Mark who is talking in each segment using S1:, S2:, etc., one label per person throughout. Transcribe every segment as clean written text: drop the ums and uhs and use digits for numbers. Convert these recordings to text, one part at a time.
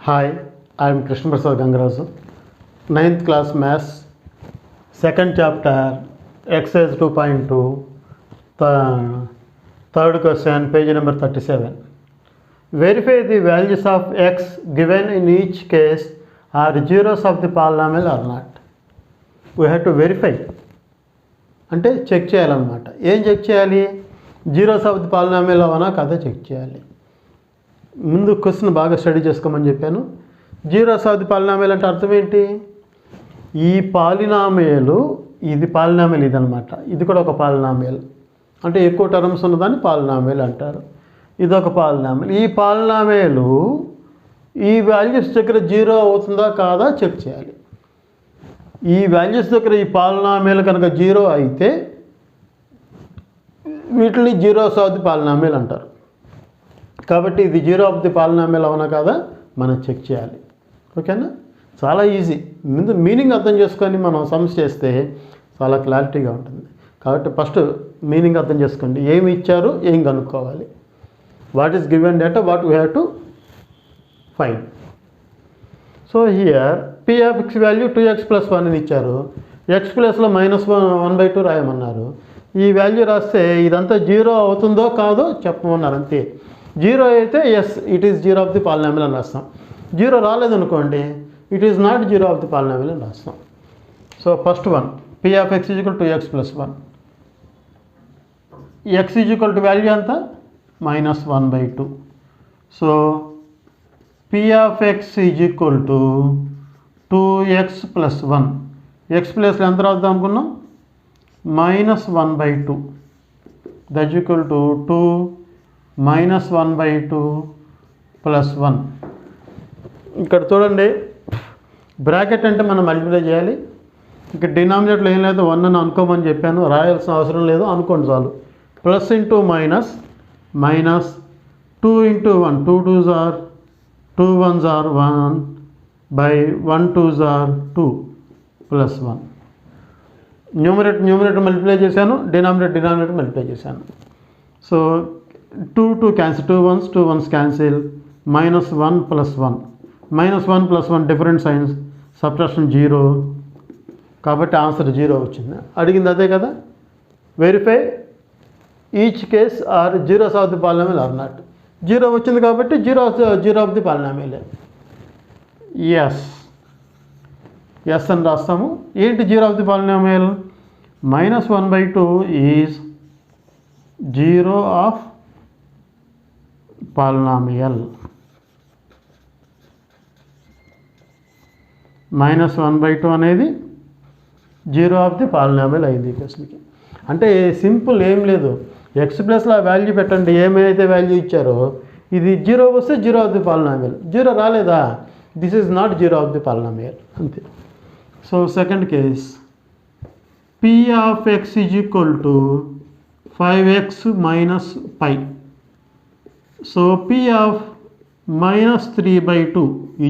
S1: Hi, I am Krishna Prasad Gangarasu. 9th class Maths, second chapter, exercise 2.2, third question, page number 37. Verify the values of x given in each case are zeros of the polynomial or not. We have to verify. అంటే check చేయాలన్నమాట. ఏం check చేయాలి? Zeros of the polynomial అవనా కదా check చేయాలి. ముందు question బాగా study చేసుకోమని చెప్పాను. జీరోస్ ఆఫ్ ది పాలినామియల్ అంటే అర్థం ఏంటి? ఈ పాలినామియల్, ఇది పాలినామియల్ ఇదనమాట. ఇది కూడా ఒక పాలినామియల్, అంటే ఎక్కువ టర్మ్స్ ఉన్నదాన్ని పాలినామియల్ అంటారు. ఇదొక పాలినామియల్. ఈ పాలినామియల్ ఈ వాల్యూస్ దగ్గర జీరో అవుతుందా కాదా చెక్ చేయాలి. ఈ వాల్యూస్ దగ్గర ఈ పాలినామియల్ కనుక జీరో అయితే వీటిని జీరోస్ ఆఫ్ ది పాలినామియల్ అంటారు. కాబట్టి ఇది జీరో ఆఫ్ ది పాలినామియల్ అవునా కాదా మనం చెక్ చేయాలి. ఓకేనా? చాలా ఈజీ. ముందు మీనింగ్ అర్థం చేసుకొని మనం సమ్స్ చేస్తే చాలా క్లారిటీగా ఉంటుంది. కాబట్టి ఫస్ట్ మీనింగ్ అర్థం చేసుకోండి. ఏమి ఇచ్చారు, ఏం కనుక్కోవాలి. What is given data, what we have to find. So here p of x value 2x + 1 అని ఇచ్చారు. x ప్లస్లో -1/2 రాయమన్నారు. ఈ వాల్యూ రాస్తే ఇదంతా జీరో అవుతుందో కాదో చెప్పమన్నారు. అంతే. జీరో అయితే yes it is zero of the polynomial అని రాస్తాం. జీరో రాలేదనుకోండి it is not zero of the polynomial అని రాస్తాం. So first one p of x = 2x + 1. x = value ఎంత? -1/2. So p of x = 2x + 1. x ప్లేస్లో ఎంత రాద్దాం అనుకున్నాం? -1/2. That equal to 2 -1/2 + 1. ఇక్కడ చూడండి, బ్రాకెట్ అంటే మనం మల్టిప్లై చేయాలి. ఇక్కడ డినామినేటర్లో ఏం లేదు, 1 అని అనుకోమని చెప్పాను. రాయాల్సిన అవసరం లేదు, అనుకోండి చాలు. Plus into minus, -2 × 1, 2 2s are 2 1s are 1 by 1 2s are 2 + 1. Numerator multiply చేశాను, డినామినేటర్ మల్టిప్లై చేశాను. So 2 cancel, 2 1s cancel. -1 + 1, -1 + 1 different signs, subtraction 0. కాబట్టి ఆన్సర్ 0 వచ్చింది. అడిగింది అదే కదా. Verify each case are zeros of the polynomial or not. 0 వచ్చింది కాబట్టి zero of the polynomial. Yes అని రాస్తాము. ఏంటి zero of the polynomial? -1/2 is zero of polynomial. -1/2 అనేది జీరో ఆఫ్ ది పాలినామియల్ అయింది ఈ క్వశ్చన్కి. అంటే సింపుల్, ఏం లేదు. ఎక్స్ ప్లస్లో వాల్యూ పెట్టండి, ఏమైతే వాల్యూ ఇచ్చారో ఇది జీరో వస్తే zero of the polynomial. Zero రాలేదా, this is not zero of the polynomial, అంతే. So second case p of x = 5x - π. So p of -3/2 =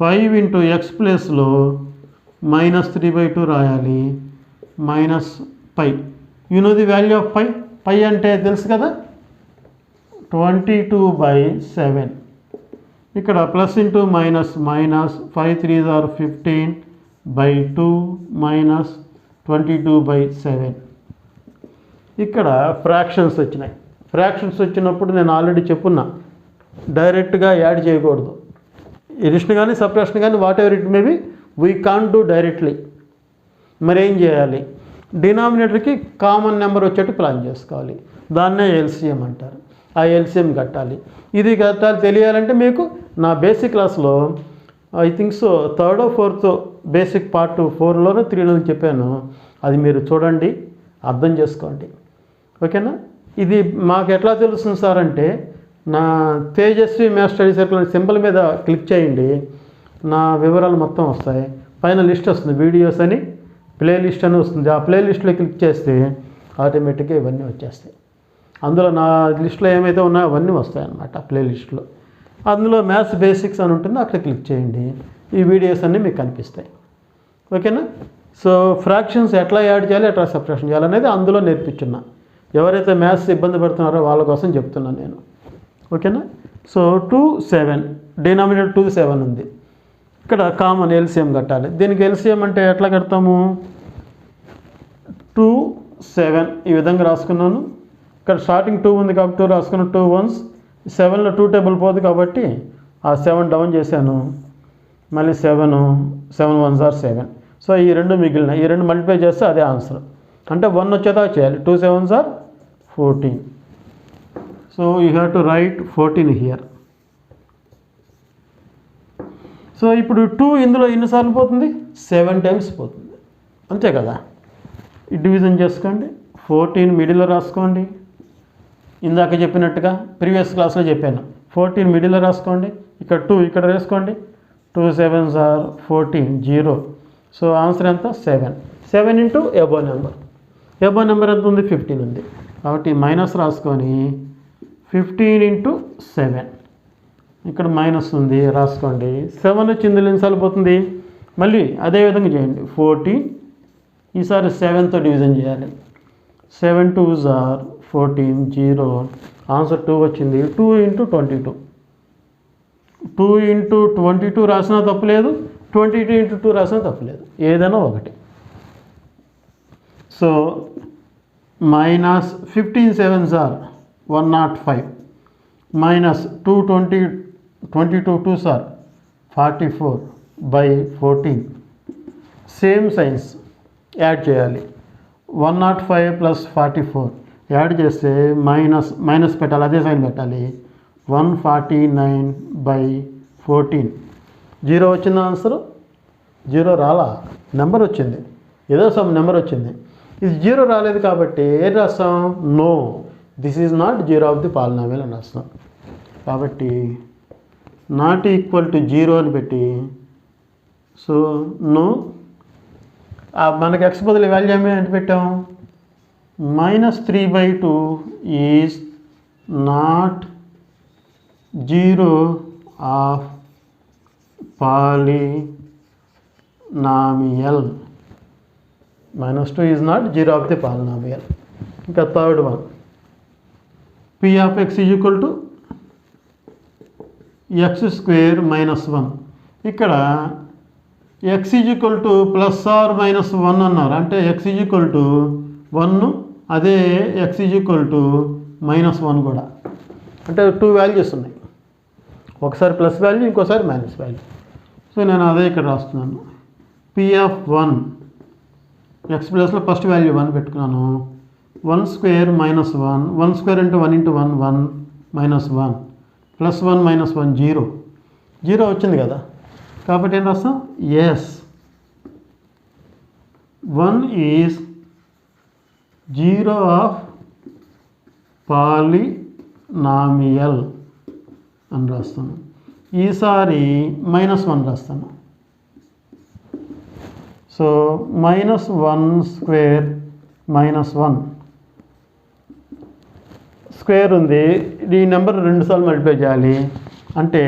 S1: 5 × x ప్లేస్లో -3/2 రాయాలి, -π. You know the value of π. π అంటే తెలుసు కదా, 22/7. ఇక్కడ plus into minus, 5 3s are 15/2 -22/7. ఇక్కడ fractions వచ్చినాయి. ఫ్రాక్షన్స్ వచ్చినప్పుడు నేను ఆల్రెడీ చెప్పున్నా, డైరెక్ట్గా యాడ్ చేయకూడదు. ఎడిషన్ కానీ సబ్ట్రాక్షన్ కానీ what ever it maybe we can't do directly. మరి ఏం చేయాలి? డినామినేటర్కి కామన్ నెంబర్ వచ్చేట్టు ప్లాన్ చేసుకోవాలి. దాన్నే ఎల్సిఎం అంటారు. ఆ ఎల్సిఎం కట్టాలి. ఇది కట్టాలి తెలియాలంటే మీకు నా బేసిక్ క్లాస్లో I think so 3rd or 4th basic part 4లోనే 3 చెప్పాను. అది మీరు చూడండి, అర్థం చేసుకోండి. ఓకేనా? ఇది మాకు ఎట్లా తెలుస్తుంది సార్ అంటే, నా Tejaswi maths study circle symbol మీద క్లిక్ చేయండి, నా వివరాలు మొత్తం వస్తాయి. పైన లిస్ట్ వస్తుంది, వీడియోస్ అని ప్లేలిస్ట్ అని వస్తుంది. ఆ ప్లేలిస్ట్లో క్లిక్ చేస్తే ఆటోమేటిక్గా ఇవన్నీ వచ్చేస్తాయి. అందులో నా లిస్ట్లో ఏమైతే ఉన్నాయో అవన్నీ వస్తాయి అన్నమాట ప్లేలిస్ట్లో. అందులో మ్యాథ్స్ బేసిక్స్ అని ఉంటుంది, అక్కడ క్లిక్ చేయండి. ఈ వీడియోస్ అన్నీ మీకు కనిపిస్తాయి. ఓకేనా? సో ఫ్రాక్షన్స్ ఎట్లా యాడ్ చేయాలి, ఎట్లా సబ్ట్రాక్షన్ చేయాలనేది అందులో నేర్పించున్నా. ఎవరైతే మ్యాథ్స్ ఇబ్బంది పడుతున్నారో వాళ్ళ కోసం చెప్తున్నాను నేను. ఓకేనా? సో 2 7 డినామినేటర్ 2 7 ఉంది. ఇక్కడ కామన్ ఎల్సిఎం కట్టాలి. దీనికి ఎల్సిఎం అంటే ఎట్లా కడతాము? 2 7 ఈ విధంగా రాసుకున్నాను. ఇక్కడ స్టార్టింగ్ 2 ఉంది కాబట్టి 2 రాసుకున్నాను. 2 1s 7లో 2 టేబుల్ పోదు కాబట్టి ఆ 7 డౌన్ చేశాను. మళ్ళీ 7 1s are 7. సో ఈ రెండు మిగిలిన ఈ రెండు మల్టిప్లై చేస్తే అదే ఆన్సర్. అంటే 1 వచ్చేదా చేయాలి. 2 7s are 14. So you have to right 14 here. So ఇప్పుడు 2 ఇందులో ఎన్నిసార్లు పోతుంది? 7 టైమ్స్ పోతుంది. అంతే కదా. ఈ డివిజన్ చేసుకోండి. 14 మిడిల్లో రాసుకోండి. ఇందాక చెప్పినట్టుగా ప్రీవియస్ క్లాస్లో చెప్పాను. 14 మిడిల్లో రాసుకోండి. ఇక్కడ 2 ఇక్కడ వేసుకోండి. 2 7s are 14 0. సో ఆన్సర్ ఎంత? 7. 7 into above number. Above number ఎంత ఉంది? 15 ఉంది. కాబట్టి మైనస్ రాసుకొని 15 ఇంటూ 7. ఇక్కడ మైనస్ ఉంది రాసుకోండి. 7 వచ్చి ఇందులో ఎన్నిసార్లు పోతుంది? మళ్ళీ అదే విధంగా చేయండి. 14 ఈసారి 7తో డివిజన్ చేయాలి. 7 2s are 14 0. ఆన్సర్ 2 వచ్చింది. 2 ఇంటూ 22. 2 ఇంటూ 22 రాసినా తప్పులేదు. 22 ఇంటూ 2 రాసినా తప్పులేదు. ఏదైనా ఒకటి. So minus 15 7s are 105 minus 22 2s are 44 by 14. Same signs add చేయాలి. 105 ప్లస్ 44 యాడ్ చేస్తే మైనస్ పెట్టాలి. అదే సైన్ పెట్టాలి. 149 by 14. 0 వచ్చింది ఆన్సర్. 0 రాలా, నెంబర్ వచ్చింది. ఏదో సమ్ నెంబర్ వచ్చింది. ఇది 0 రాలేదు కాబట్టి ఏం రాస్తాం? No, this is not 0 of the polynomial అని రాస్తాం. కాబట్టి నాట్ ఈక్వల్ టు 0 అని పెట్టి, సో నో, మనకి ఎక్స్ బదులు వాల్యూ ఏమి అంటే పెట్టాం? -3/2 is not 0 of polynomial. -2 is not 0 of the polynomial. ఇంకా third one, p of x is equal to x² -1. ఇక్కడ x is equal to plus or -1 అన్నారు. అంటే x ఈజ్ ఈక్వల్ టు 1, అదే x ఈజ్ ఈక్వల్ టు -1 కూడా. అంటే 2 values ఉన్నాయి. ఒకసారి plus value, ఇంకోసారి మైనస్ వాల్యూ. సో నేను అదే ఇక్కడ రాస్తున్నాను. p(1) x ప్లస్లో ఫస్ట్ వాల్యూ 1 పెట్టుకున్నాను. 1² -1, 1² into 1 into 1 1 -1 ప్లస్ 1 -1 0. 0 వచ్చింది కదా. కాబట్టి ఏం రాస్తాం? ఎస్ 1 ఈజ్ 0 ఆఫ్ పాలినామియల్ అని రాస్తాను. ఈసారి -1 రాస్తాను. సో -1² -1 స్క్వేర్ ఉంది. ఈ నెంబర్ 2 సార్లు మల్టిప్లై చేయాలి. అంటే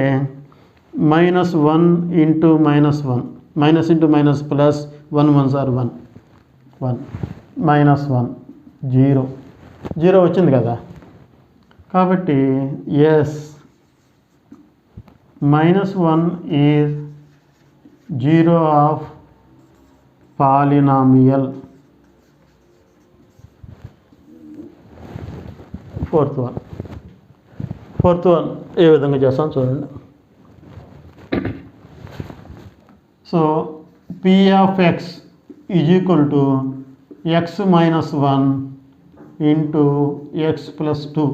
S1: -1 into -1, minus into minus plus 1 1s are 1 1 -1 0 0 వచ్చింది కదా. కాబట్టి yes -1 is 0 of polynomial. Fourth one ఏ విధంగా చేస్తాం చూడండి. So p of x is equal to x -1 into x plus 2.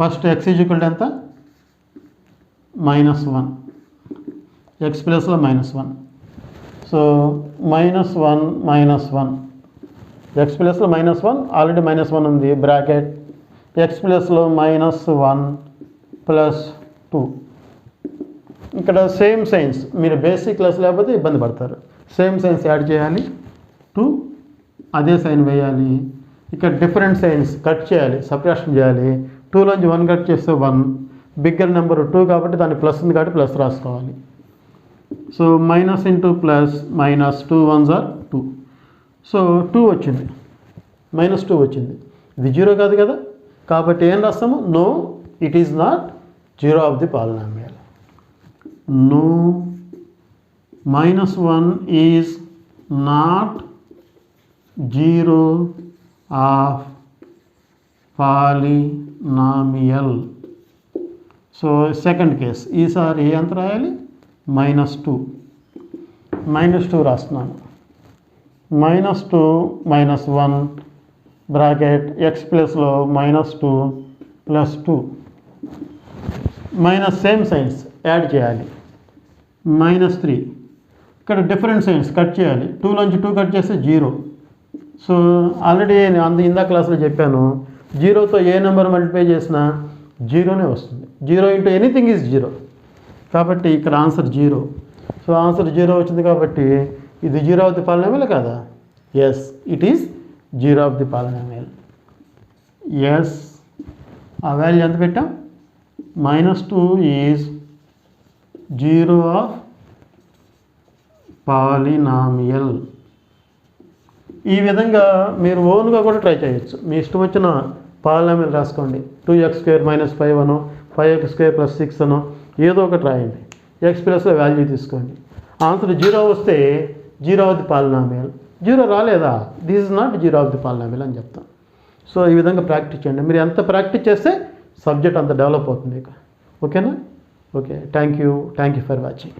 S1: First x is equal to ఎంత? -1. x ప్లస్లో -1. సో -1 -1 x ప్లస్లో -1 ఆల్రెడీ -1 ఉంది బ్రాకెట్. x ప్లస్లో -1 ప్లస్ 2. ఇక్కడ సేమ్ సైన్స్, మీరు బేసిక్ క్లాస్ లేకపోతే ఇబ్బంది పడతారు. సేమ్ సైన్స్ యాడ్ చేయాలి. 2 అదే సైన్ వేయాలి. ఇక్కడ డిఫరెంట్ సైన్స్ కట్ చేయాలి, సపరేషన్ చేయాలి. 2లోంచి 1 కట్ చేస్తే 1. బిగ్గర్ నెంబర్ 2 కాబట్టి దాని ప్లస్ ఉంది కాబట్టి ప్లస్ రాసుకోవాలి. So minus into plus minus 2 1s are 2. So 2 వచ్చింది, -2 వచ్చింది. ఇది 0 కాదు కదా. కాబట్టి ఏం రాస్తాము? No, it is not 0 of the polynomial. no -1 is not zero of polynomial. So second case ఈసారి ఎంత రాయాలి? -2 రాస్తున్నాను. -2 -1 బ్రాకెట్ x ప్లస్లో -2 +2 మైనస్ సేమ్ సైన్స్ యాడ్ చేయాలి. -3 ఇక్కడ డిఫరెంట్ సైన్స్ కట్ చేయాలి. 2 నుంచి 2 కట్ చేస్తే 0. సో ఆల్రెడీ ఇందా క్లాస్లో చెప్పాను, 0తో ఏ నెంబర్ మల్టిప్లై చేసినా 0నే వస్తుంది. 0 ఇంటూ ఎనీథింగ్ ఈజ్ 0. కాబట్టి ఇక్కడ ఆన్సర్ 0. సో ఆన్సర్ 0 వచ్చింది కాబట్టి ఇది 0 ఆఫ్ ది పాలినామియల్ కదా? Yes, it is 0 of the polynomial. Yes, ఆ వాల్యూ ఎంత పెట్టాం? -2 ఈజ్ 0 ఆఫ్ పాలినామియల్. ఈ విధంగా మీరు ఓన్గా కూడా ట్రై చేయొచ్చు. మీ ఇష్టం వచ్చిన పాలినామియల్ రాసుకోండి. 2x² - 5 అనో 5x² + 6 అనో ఏదో ఒకటి రాయండి. x ప్లస్లో వాల్యూ తీసుకోండి. ఆన్సర్ 0 వస్తే 0 ఆఫ్ ది పాలినామియల్. 0 రాలేదా, this is not 0 of the polynomial అని చెప్తాం. సో ఈ విధంగా ప్రాక్టీస్ చేయండి. మీరు ఎంత ప్రాక్టీస్ చేస్తే సబ్జెక్ట్ అంత డెవలప్ అవుతుంది. ఓకేనా? Okay, thank you for watching.